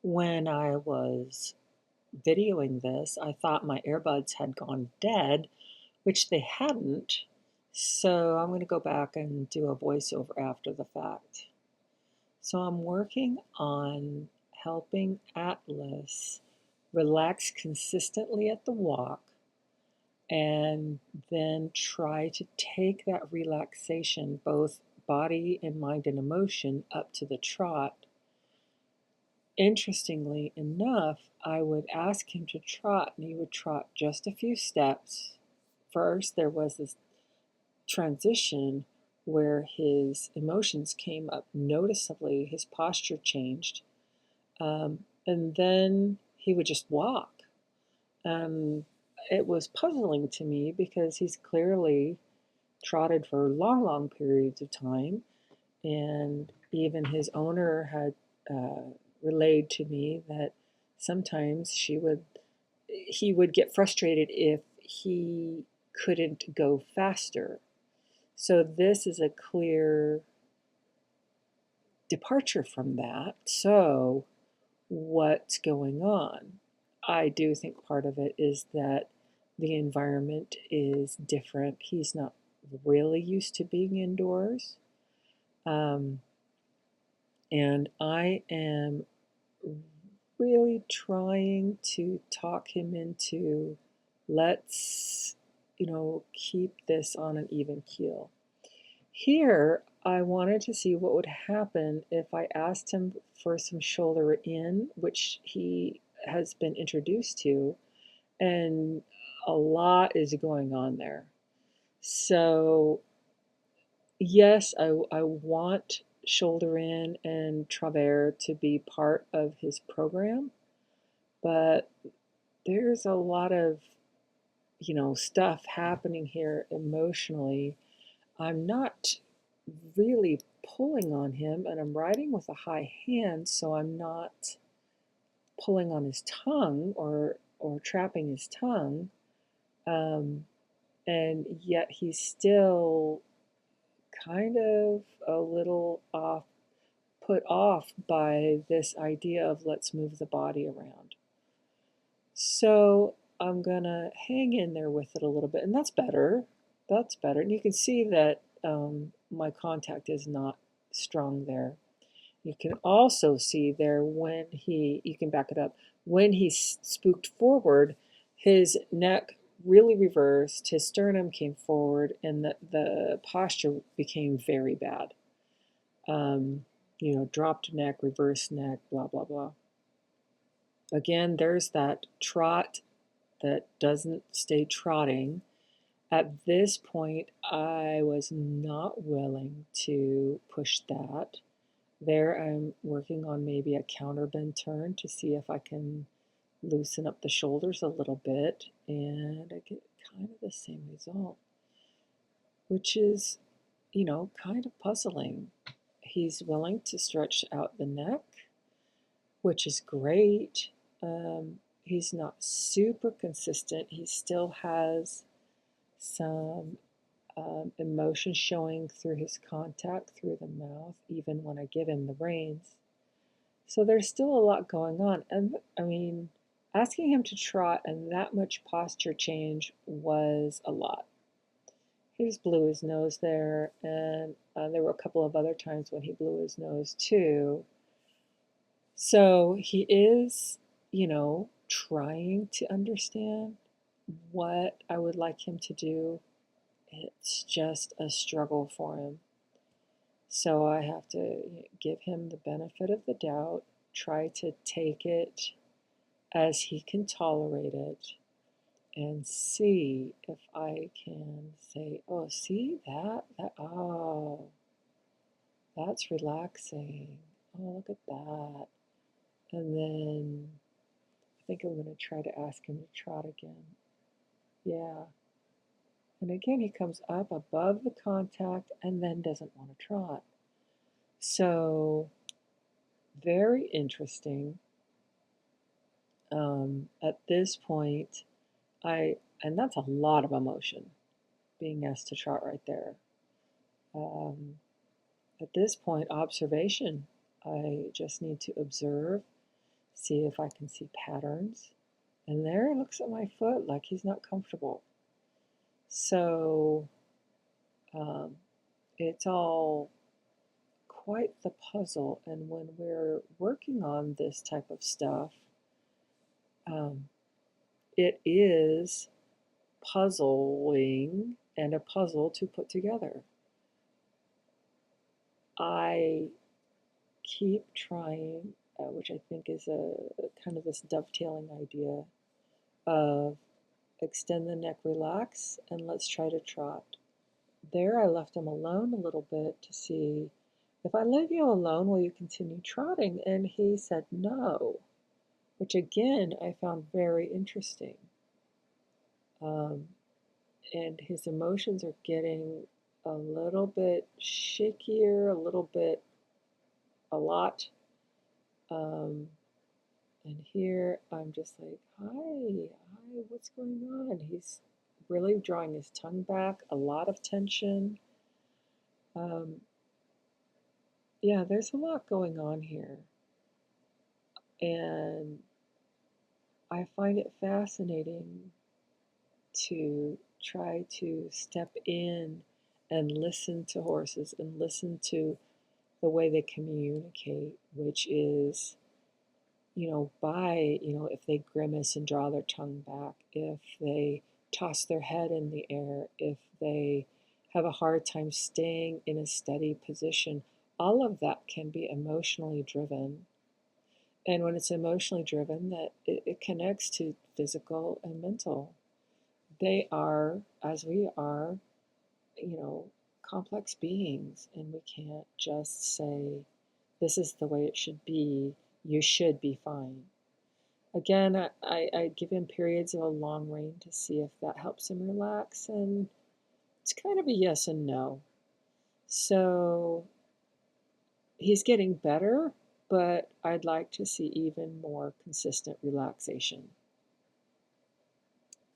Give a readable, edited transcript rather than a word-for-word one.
When I was videoing this, I thought my earbuds had gone dead, which they hadn't. So I'm going to go back and do a voiceover after the fact. So I'm working on helping Atlas relax consistently at the walk and then try to take that relaxation, both body and mind and emotion, up to the trot. Interestingly enough, I would ask him to trot, and he would trot just a few steps. First, there was this transition where his emotions came up noticeably, his posture changed, and then he would just walk. It was puzzling to me because he's clearly trotted for long, long periods of time, and even his owner had relayed to me that sometimes he would get frustrated if he couldn't go faster. So this is a clear departure from that. So what's going on? I do think part of it is that the environment is different. He's not really used to being indoors. Um, and I am really trying to talk him into, let's, keep this on an even keel. Here, I wanted to see what would happen if I asked him for some shoulder in, which he has been introduced to, and a lot is going on there. So, yes, I want shoulder in and travers to be part of his program, but there's a lot of, stuff happening here emotionally. I'm not really pulling on him, and I'm writing with a high hand, so I'm not pulling on his tongue or trapping his tongue. Um, and yet he's still kind of a little put off by this idea of let's move the body around. So I'm gonna hang in there with it a little bit, and that's better. That's better. And you can see that my contact is not strong there. You can also see there you can back it up, when he spooked forward, his neck really reversed, his sternum came forward, and the posture became very bad. Dropped neck, reversed neck, blah, blah, blah. Again, there's that trot that doesn't stay trotting. At this point, I was not willing to push that. There, I'm working on maybe a counterbend turn to see if I can loosen up the shoulders a little bit, and I get kind of the same result, which is, kind of puzzling. He's willing to stretch out the neck, which is great. He's not super consistent. He still has some emotion showing through his contact through the mouth, even when I give him the reins. So there's still a lot going on. And I mean, asking him to trot and that much posture change was a lot. He just blew his nose there, and there were a couple of other times when he blew his nose too. So he is, trying to understand what I would like him to do. It's just a struggle for him. So I have to give him the benefit of the doubt, try to take it as he can tolerate it, and see if I can say, oh, see oh, that's relaxing. Oh, look at that. And then I think I'm going to try to ask him to trot again. Yeah. And again, he comes up above the contact and then doesn't want to trot. So, very interesting. At this point, and that's a lot of emotion being asked to trot right there. At this point, observation. I just need to observe, see if I can see patterns. And there he looks at my foot like he's not comfortable. So it's all quite the puzzle. And when we're working on this type of stuff, it is puzzling and a puzzle to put together. I keep trying, which I think is a kind of this dovetailing idea of extend the neck, relax, and let's try to trot. There I left him alone a little bit to see, if I leave you alone, will you continue trotting? And he said no, which again I found very interesting. And his emotions are getting a little bit shakier, a lot. And here I'm just like, hi, what's going on? He's really drawing his tongue back, a lot of tension. Yeah, there's a lot going on here. And I find it fascinating to try to step in and listen to horses and listen to the way they communicate, which is, if they grimace and draw their tongue back, if they toss their head in the air, if they have a hard time staying in a steady position, all of that can be emotionally driven. And when it's emotionally driven, that it connects to physical and mental. They are, as we are, you know, complex beings, and we can't just say, this is the way it should be, you should be fine. Again, I give him periods of a long rein to see if that helps him relax, and it's kind of a yes and no. So he's getting better, but I'd like to see even more consistent relaxation.